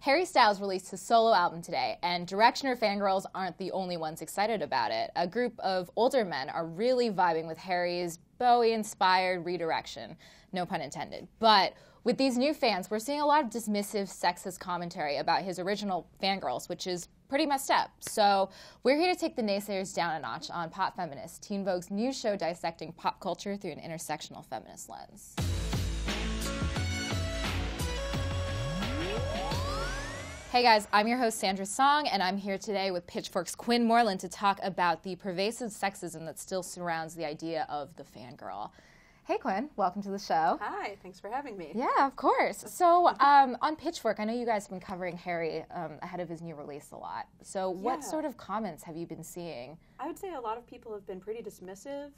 Harry Styles released his solo album today, and Directioner fangirls aren't the only ones excited about it. A group of older men are really vibing with Harry's Bowie-inspired redirection, no pun intended. But with these new fans, we're seeing a lot of dismissive, sexist commentary about his original Fangirls, which is pretty messed up. So we're here to take the naysayers down a notch on Pop Feminist, Teen Vogue's new show dissecting pop culture through an intersectional feminist lens. Hey guys, I'm your host Sandra Song, and I'm here today with Pitchfork's Quinn Moreland to talk about the pervasive sexism that still surrounds the idea of the fangirl. Hey Quinn, welcome to the show. Hi, thanks for having me. Yeah, of course. So on Pitchfork, I know you guys have been covering Harry ahead of his new release a lot. So what sort of comments have you been seeing? I would say a lot of people have been pretty dismissive.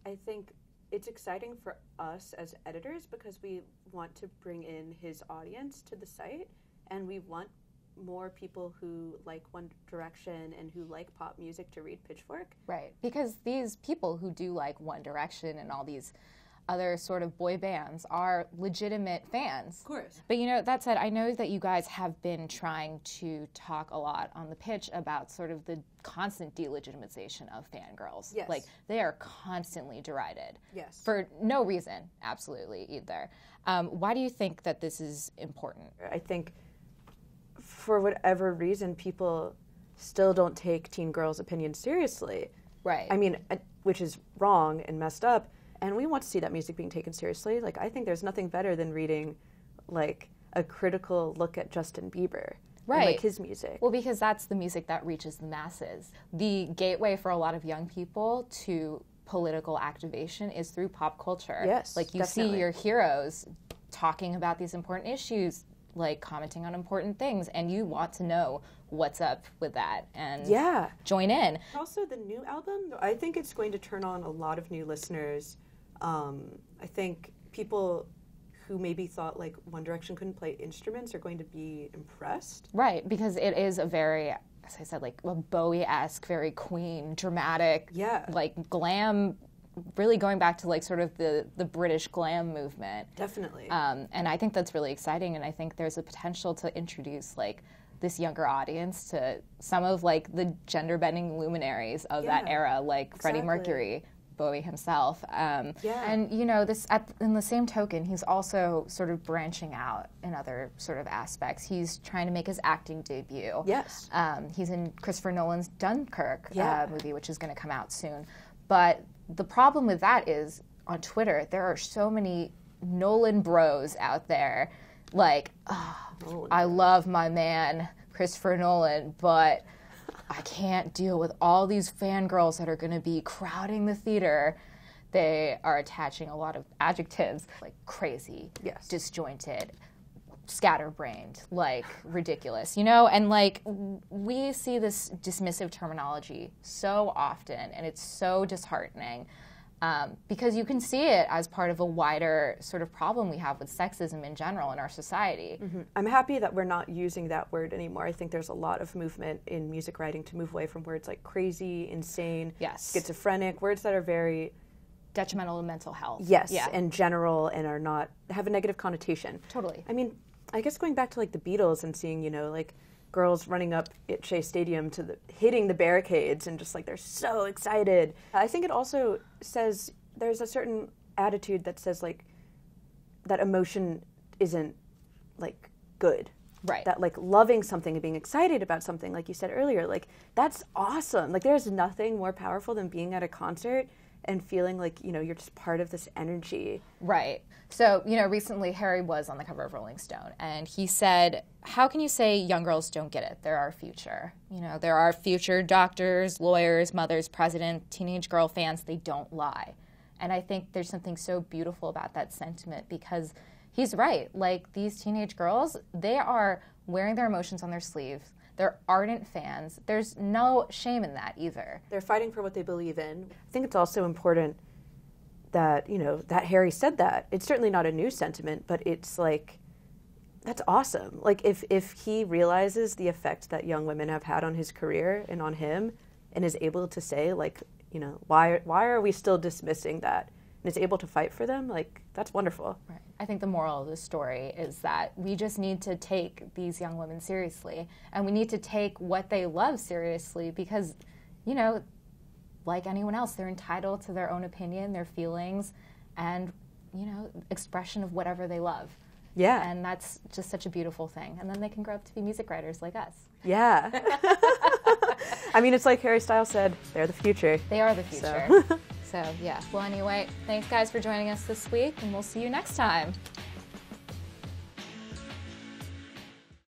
I think it's exciting for us as editors because we want to bring in his audience to the site, and we want more people who like One Direction and who like pop music to read Pitchfork. Right, because these people who do like One Direction and all these other sort of boy bands are legitimate fans. Of course. But you know, that said, I know that you guys have been trying to talk a lot on the pitch about sort of the constant delegitimization of fangirls. Yes. Like, they are constantly derided. Yes. For no reason, absolutely, either. Why do you think that this is important? I think for whatever reason, people still don't take teen girls' opinions seriously. Right. I mean, which is wrong and messed up. And we want to see that music being taken seriously. Like, I think there's nothing better than reading, like, a critical look at Justin Bieber. Right. And, like, his music. Well, because that's the music that reaches the masses. The gateway for a lot of young people to political activation is through pop culture. Yes, like, you definitely. see your heroes talking about these important issues, like commenting on important things, and you want to know what's up with that and join in. Also, the new album, I think it's going to turn on a lot of new listeners. I think people who maybe thought like One Direction couldn't play instruments are going to be impressed. Right, because it is a very, as I said, like a Bowie-esque, very Queen, dramatic, like glam, really going back to like sort of the British glam movement. Definitely. And I think that's really exciting, and I think there's a potential to introduce like this younger audience to some of like the gender-bending luminaries of that era, like Freddie Mercury, Bowie himself. And you know, in the same token, he's also sort of branching out in other sort of aspects. He's trying to make his acting debut. Yes. He's in Christopher Nolan's Dunkirk movie, which is going to come out soon. But the problem with that is, on Twitter, there are so many Nolan bros out there, like, I love my man, Christopher Nolan, but I can't deal with all these fangirls that are going to be crowding the theater. They are attaching a lot of adjectives, like crazy, disjointed, scatterbrained, like ridiculous, you know? And like, we see this dismissive terminology so often, and it's so disheartening. Because you can see it as part of a wider sort of problem we have with sexism in general in our society. Mm-hmm. I'm happy that we're not using that word anymore. I think there's a lot of movement in music writing to move away from words like crazy, insane, schizophrenic, words that are very detrimental to mental health. Yes, and general, and are not, have a negative connotation. Totally. I mean, I guess going back to like the Beatles and seeing, you know, like girls running up at Shea Stadium to hitting the barricades and just like they're so excited. I think it also says there's a certain attitude that says like that emotion isn't like good. Right. That like loving something and being excited about something, like you said earlier, like that's awesome. Like there's nothing more powerful than being at a concert and feeling like, you know, you're just part of this energy. Right. So, you know, recently Harry was on the cover of Rolling Stone, and he said, how can you say young girls don't get it? They're our future. You know, they're our future doctors, lawyers, mothers, president, teenage girl fans. They don't lie. And I think there's something so beautiful about that sentiment, because he's right. Like, these teenage girls, they are wearing their emotions on their sleeves. They're ardent fans. There's no shame in that either. They're fighting for what they believe in. I think it's also important that, you know, that Harry said that. It's certainly not a new sentiment, but it's like, that's awesome. Like, if he realizes the effect that young women have had on his career and on him, and is able to say, like, you know, why are we still dismissing that? And is able to fight for them, like, that's wonderful. Right. I think the moral of the story is that we just need to take these young women seriously, and we need to take what they love seriously because, you know, like anyone else, they're entitled to their own opinion, their feelings, and, you know, expression of whatever they love. Yeah. And that's just such a beautiful thing. And then they can grow up to be music writers like us. Yeah. I mean, it's like Harry Styles said, they're the future. They are the future. So yeah. Well, anyway, thanks guys for joining us this week, and we'll see you next time.